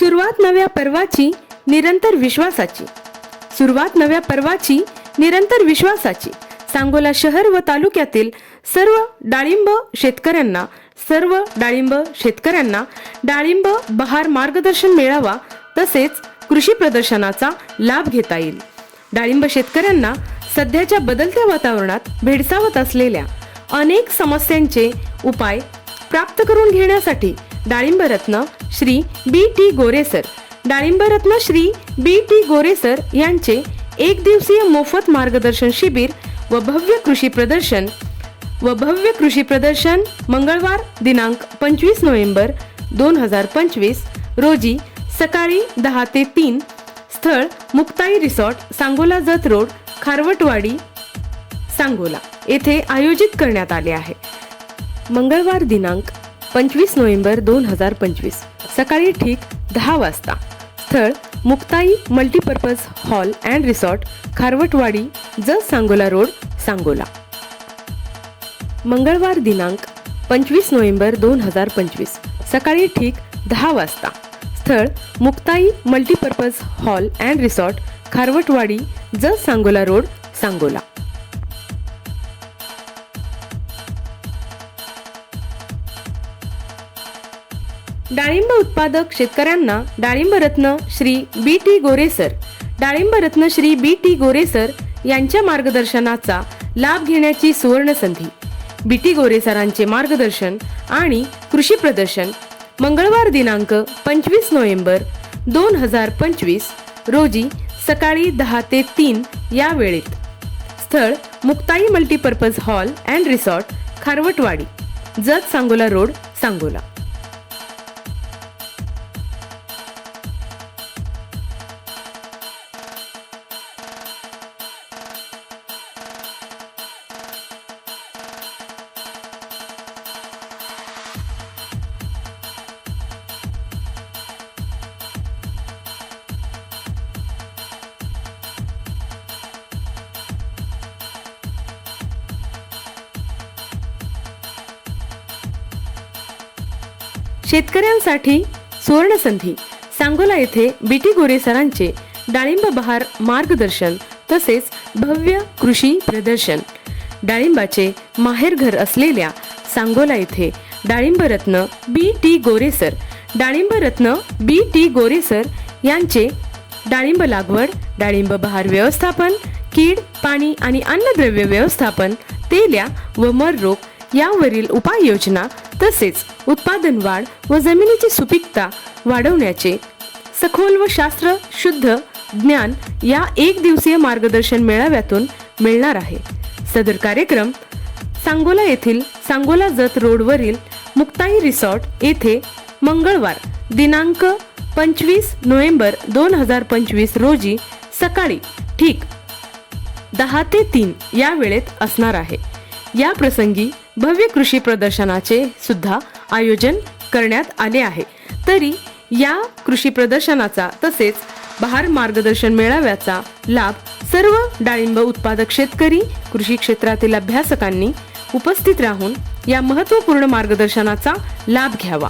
सुरुवात नव्या पर्वाची निरंतर विश्वासाची. सुरुवात नव्या पर्वाची निरंतर विश्वासाची. सांगोला शहर व तालुक्यातील सर्व डाळिंब शेतकऱ्यांना डाळिंब बहार मार्गदर्शन मेळावा तसेच कृषी प्रदर्शनाचा लाभ घेता येईल. डाळिंब शेतकऱ्यांना सध्याच्या बदलत्या वातावरणात भेडसावत असलेल्या अनेक समस्यांचे उपाय प्राप्त करून घेण्यासाठी डाळिंब रत्न श्री बी.टी. गोरे सर यांचे एक दिवसीय मोफत मार्गदर्शन शिबिर व भव्य कृषी प्रदर्शन मंगळवार दिनांक 25 नोव्हेंबर 2025 रोजी सकाळी 10 ते 3 स्थळ मुक्ताई रिसॉर्ट, सांगोला जत रोड, खारवटवाडी, सांगोला येथे आयोजित करण्यात आले आहे. मंगळवार दिनांक 25 नोव्हेंबर 2025 सकाळी ठीक 10 वाजता. स्थळ Muktai multipurpose hall and resort, Kharwatwadi, Jat Sangola road, Sangola. मंगळवार दिनांक 25 नोव्हेंबर 2025 सकाळी ठीक 10 वाजता. स्थळ Muktai multipurpose hall and resort, Kharwatwadi, Jat Sangola road, Sangola. डाळिंब उत्पादक शेतकऱ्यांना डाळिंब रत्न श्री बी.टी. गोरे सर यांच्या मार्गदर्शनाचा लाभ घेण्याची सुवर्ण संधी. बी.टी. गोरे सरांचे मार्गदर्शन आणि कृषी प्रदर्शन मंगळवार दिनांक 25 नोव्हेंबर 2025 रोजी सकाळी 10 ते 3 या वेळेत. स्थळ Muktai multipurpose hall and resort, Kharwatwadi, Jat Sangola road, Sangola. शेतकऱ्यांसाठी सुवर्ण संधी. सांगोला येथे बी.टी. गोरे सरांचे डाळिंब बहार मार्गदर्शन तसेच भव्य कृषी प्रदर्शन. डाळिंबाचे माहेरघर असलेल्या सांगोला येथे डाळिंब रत्न बी.टी. गोरे सर यांचे डाळिंब लागवड, डाळिंब बहार व्यवस्थापन, कीड, पाणी आणि अन्नद्रव्य व्यवस्थापन, तेल्या व मर रोग यावरील उपाययोजना तसेच उत्पादन वाढ व जमिनीची सुपीकता वाढवण्याचे सखोल व शास्त्र शुद्ध ज्ञान या एक दिवसीय मार्गदर्शन मेळाव्यातून मिळणार आहे. सदर कार्यक्रम सांगोला येथील सांगोला जत रोडवरील मुक्ताई रिसॉर्ट येथे मंगळवार दिनांक 25 नोव्हेंबर 2025 रोजी सकाळी ठीक 10 ते 3 या वेळेत असणार आहे. या प्रसंगी भव्य कृषी प्रदर्शनाचे सुद्धा आयोजन करण्यात आले आहे. तरी या कृषी प्रदर्शनाचा तसेच बहार मार्गदर्शन मेळाव्याचा लाभ सर्व डाळिंब उत्पादक शेतकरी, कृषी क्षेत्रातील अभ्यासकांनी उपस्थित राहून या महत्त्वपूर्ण मार्गदर्शनाचा लाभ घ्यावा.